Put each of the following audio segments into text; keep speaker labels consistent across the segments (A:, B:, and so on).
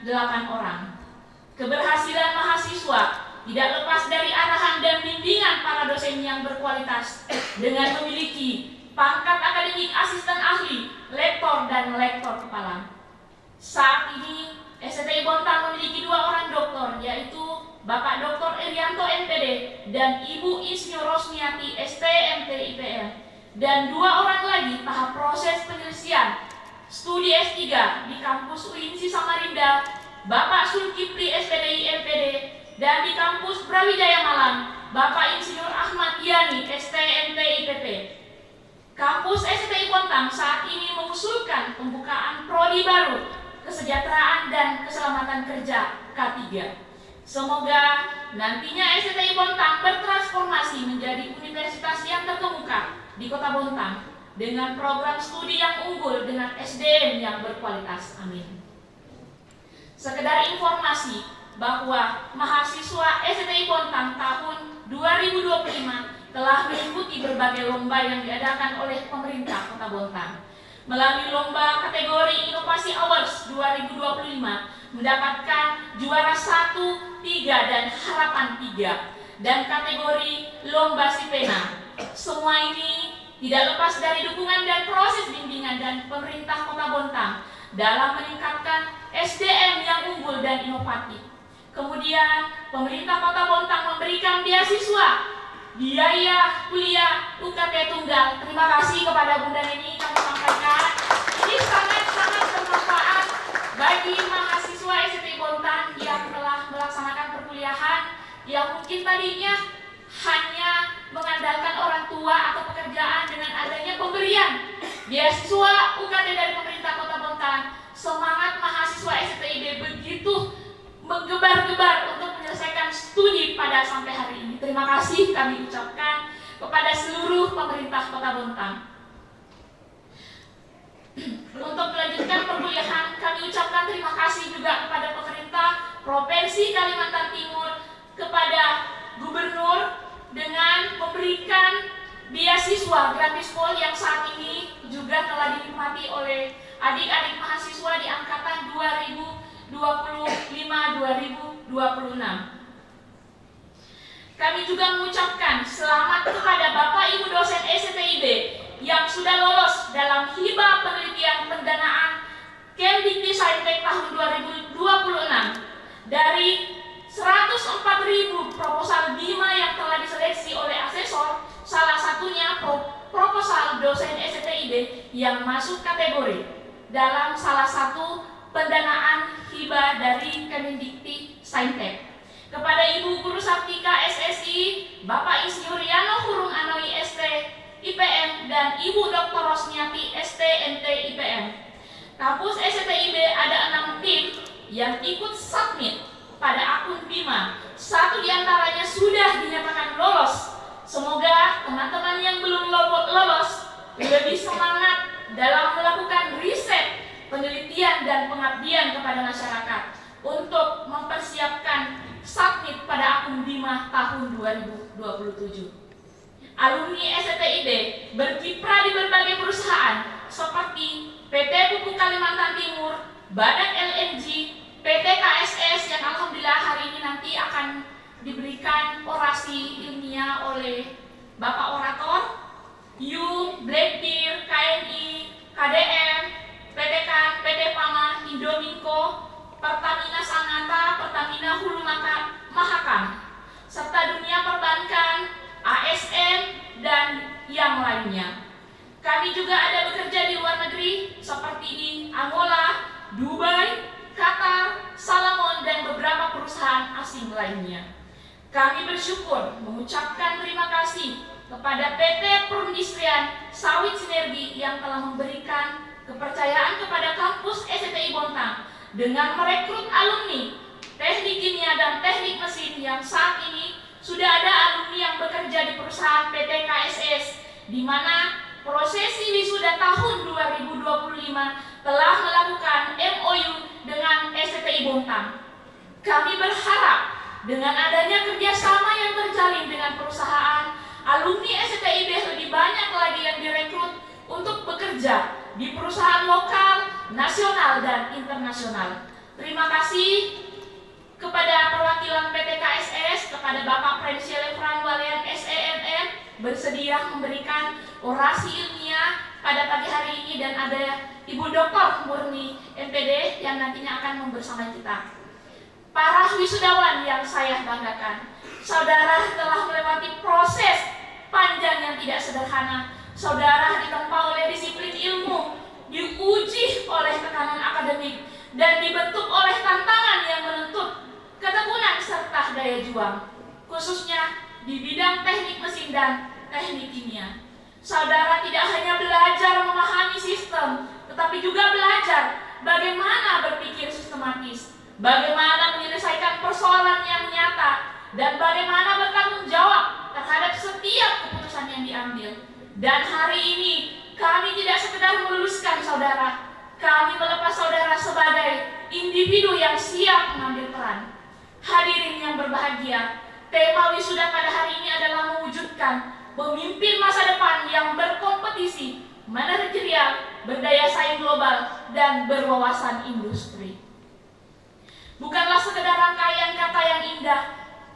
A: 8 orang. Keberhasilan mahasiswa tidak lepas dari arahan dan bimbingan para dosen yang berkualitas dengan memiliki pangkat akademik asisten ahli, lektor, dan lektor kepala. Saat ini STI Bontang memiliki 2 orang doktor, yaitu Bapak Dr. Irianto MPD dan Ibu Insinyur Rosniati STMT IPM, dan 2 orang lagi tahap proses penyelesaian studi S3 di kampus UINSI Samarinda, Bapak Sulkipli SPDI MPD, dan di kampus Brawijaya Malang, Bapak Insinyur Ahmad Yani STMT IPP. Kampus STI Bontang saat ini mengusulkan pembukaan prodi baru Kesejahteraan dan Keselamatan Kerja K3. Semoga nantinya STI Bontang bertransformasi menjadi universitas yang terkemuka di Kota Bontang dengan program studi yang unggul dengan SDM yang berkualitas. Amin. Sekedar informasi bahwa mahasiswa STI Bontang tahun 2025 telah mengikuti berbagai lomba yang diadakan oleh pemerintah Kota Bontang. Melalui lomba kategori Inovasi Awards 2025 mendapatkan juara 1, 3, dan harapan 3, dan kategori Lomba Sipena. Semua ini tidak lepas dari dukungan dan proses bimbingan dan pemerintah Kota Bontang dalam meningkatkan SDM yang unggul dan inovatif. Kemudian pemerintah Kota Bontang memberikan beasiswa biaya kuliah UKT tunggal. Terima kasih kepada Bunda Neni, kami sampaikan ini sangat-sangat bermanfaat bagi mahasiswa STI Bontang yang telah melaksanakan perkuliahan yang mungkin tadinya hanya mengandalkan orang tua atau pekerjaan. Dengan adanya pemberian beasiswa UKT dari pemerintah Kota Bontang, semangat mahasiswa STIB begitu menggebar-gebar untuk menyelesaikan studi pada sampai hari ini. Terima kasih kami ucapkan kepada seluruh pemerintah Kota Bontang. Untuk melanjutkan perkuliahan, kami ucapkan terima kasih juga kepada pemerintah Provinsi Kalimantan Timur, kepada Gubernur dengan memberikan beasiswa gratis pol yang saat ini juga telah dinikmati oleh adik-adik mahasiswa di angkatan 2025-2026. Kami juga mengucapkan selamat kepada Bapak Ibu dosen STIB yang sudah lolos dalam hibah penelitian pendanaan Kemdikti Saintek tahun 2026. Dari 104.000 proposal BIMA yang telah diseleksi oleh asesor, salah satunya proposal dosen STIB yang masuk kategori dalam salah satu pendanaan hibah dari Kemdikti Saintek. Kepada Ibu Guru Sartika SSI, Bapak Insinyur Yano Hurung Anoi ST IPM, dan Ibu Dr. Rosniati STMT IPM. Kampus STIB ada 6 tim yang ikut submit pada akun BIMA. 1 diantaranya sudah dinyatakan lolos. Semoga teman-teman yang belum lolos lebih semangat dalam melakukan riset, penelitian, dan pengabdian kepada masyarakat untuk mempersiapkan submit pada akun BIMA tahun 2027. Alumni STIB berkiprah di berbagai perusahaan seperti PT Pupuk Kalimantan Timur, Badak LNG, PT KSS yang alhamdulillah hari ini nanti akan diberikan orasi ilmiah oleh Bapak Orator, YU, Blackbeard, KNI, KDM, PTK, PT Pama, Indominco, Pertamina Sananta, Pertamina Hulu Mahakam, serta dunia perbankan, ASN, dan yang lainnya. Kami juga ada bekerja di luar negeri seperti di Angola, Dubai, Qatar, Salomon, dan beberapa perusahaan asing lainnya. Kami bersyukur mengucapkan terima kasih kepada PT Perindustrian Sawit Sinergi yang telah memberikan kepercayaan kepada kampus STI Bontang dengan merekrut alumni teknik kimia dan teknik mesin yang saat ini sudah ada alumni yang bekerja di perusahaan PT KSS, di mana prosesi wisuda tahun 2025 telah melakukan MOU dengan STI Bontang. Kami berharap dengan adanya kerjasama yang terjalin dengan perusahaan, alumni STIB lebih banyak lagi yang direkrut untuk bekerja di perusahaan lokal, nasional, dan internasional. Terima kasih kepada perwakilan PT KSS, kepada Bapak Prensia Lefran Walean SENN bersedia memberikan orasi ilmiah pada pagi hari ini, dan ada Ibu Dr. Murni MPD yang nantinya akan membersamai kita. Para wisudawan yang saya banggakan, saudara telah melewati proses panjang yang tidak sederhana. Saudara ditempa oleh disiplin ilmu, diuji oleh tekanan akademik, dan dibentuk oleh tantangan yang menuntut ketekunan serta daya juang, khususnya di bidang teknik mesin dan teknik kimia. Saudara tidak hanya belajar memahami sistem, tetapi juga belajar bagaimana berpikir sistematis, bagaimana menyelesaikan persoalan yang nyata, dan bagaimana bertanggung jawab terhadap setiap keputusan yang diambil. Dan hari ini kami tidak sekedar meluluskan saudara, kami melepas saudara sebagai individu yang siap mengambil peran. Hadirin yang berbahagia, tema wisuda pada hari ini adalah mewujudkan pemimpin masa depan yang berkompetisi, manajerial, berdaya saing global, dan berwawasan industri. Bukanlah sekedar rangkaian kata yang indah,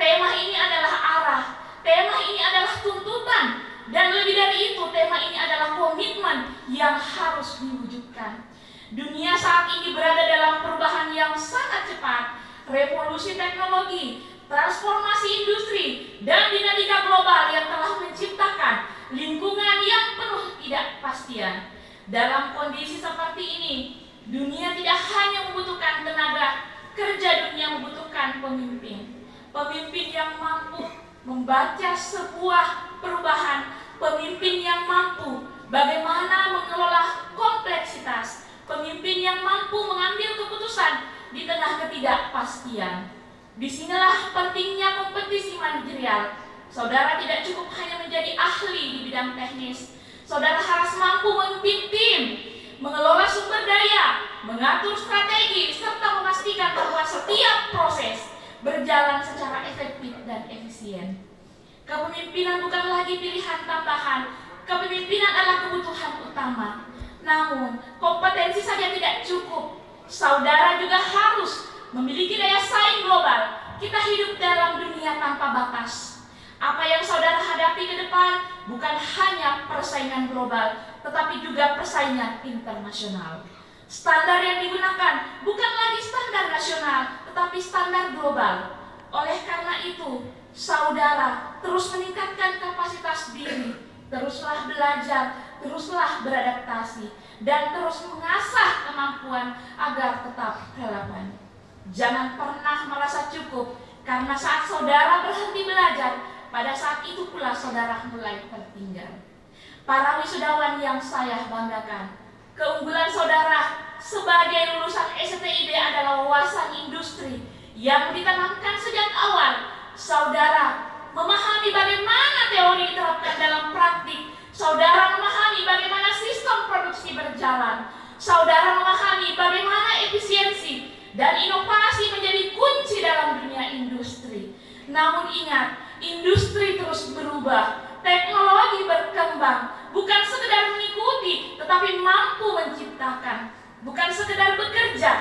A: tema ini adalah arah, tema ini adalah tuntutan, dan lebih dari itu, tema ini adalah komitmen yang harus diwujudkan. Dunia saat ini berada dalam perubahan yang sangat cepat, revolusi teknologi, transformasi industri, dan dinamika global yang telah menciptakan lingkungan yang penuh ketidakpastian. Dalam kondisi seperti ini, dunia tidak hanya membutuhkan tenaga kerja, dunia membutuhkan pemimpin. Pemimpin yang mampu membaca sebuah perubahan, pemimpin yang mampu bagaimana mengelola kompleksitas, pemimpin yang mampu mengambil keputusan di tengah ketidakpastian. Disinilah pentingnya kompetisi manajerial. Saudara tidak cukup hanya menjadi ahli di bidang teknis. Saudara harus mampu memimpin tim, mengelola sumber daya, mengatur strategi, serta memastikan bahwa setiap proses berjalan secara efektif dan efisien. Kepemimpinan bukan lagi pilihan tambahan, kepemimpinan adalah kebutuhan utama. Namun, kompetensi saja tidak cukup. Saudara juga harus memiliki daya saing global. Kita hidup dalam dunia tanpa batas. Apa yang saudara hadapi ke depan bukan hanya persaingan global, tetapi juga persaingan internasional. Standar yang digunakan bukan lagi standar nasional, tetapi standar global. Oleh karena itu, saudara terus meningkatkan kapasitas diri, teruslah belajar, teruslah beradaptasi, dan terus mengasah kemampuan agar tetap relevan. Jangan pernah merasa cukup, karena saat saudara berhenti belajar, pada saat itu pula saudara mulai tertinggal. Para wisudawan yang saya banggakan, keunggulan saudara sebagai lulusan STIB adalah wawasan industri yang ditanamkan sejak awal. Saudara memahami bagaimana teori diterapkan dalam praktik. Saudara memahami bagaimana sistem produksi berjalan. Saudara memahami bagaimana efisiensi dan inovasi menjadi kunci dalam dunia industri. Namun ingat, industri terus berubah, teknologi berkembang, bukan sekedar mengikuti, tetapi mampu menciptakan. Bukan sekedar bekerja,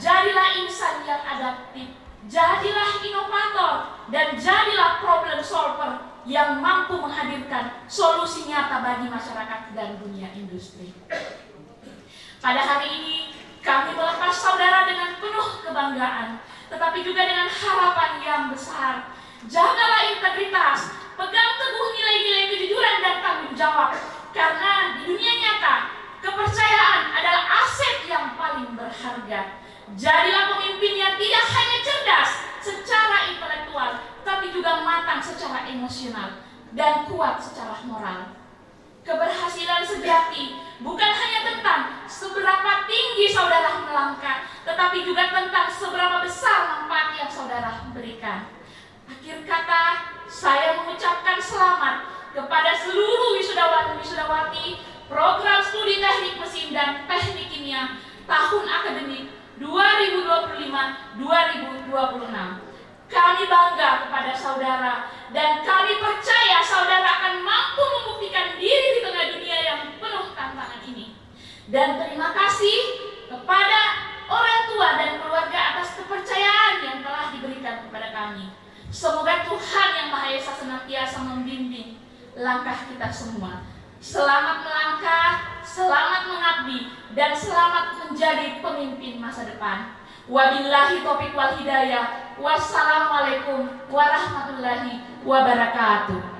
A: jadilah insan yang adaptif, jadilah inovator, dan jadilah problem solver yang mampu menghadirkan solusi nyata bagi masyarakat dan dunia industri. Pada hari ini, kami melepas saudara dengan penuh kebanggaan, tetapi juga dengan harapan yang besar. Jagalah integritas, pegang teguh nilai-nilai kejujuran dan tanggung jawab, karena di dunia nyata, kepercayaan adalah aset yang paling berharga. Jadilah pemimpin yang tidak hanya cerdas secara intelektual, tapi juga matang secara emosional dan kuat secara moral. Keberhasilan sejati bukan hanya tentang seberapa tinggi saudara melangkah, tetapi juga tentang seberapa besar manfaat yang saudara berikan. Akhir kata, saya mengucapkan selamat kepada seluruh wisudawan dan wisudawati program studi teknik mesin dan teknik kimia tahun akademik 2025-2026. Kami bangga kepada saudara dan kami percaya saudara akan mampu membuktikan diri di tengah dunia yang penuh tantangan ini. Dan terima kasih kepada orang tua dan keluarga langkah kita semua. Selamat melangkah, selamat mengabdi, dan selamat menjadi pemimpin masa depan. Wabillahi taufiq wal hidayah. Wassalamualaikum warahmatullahi wabarakatuh.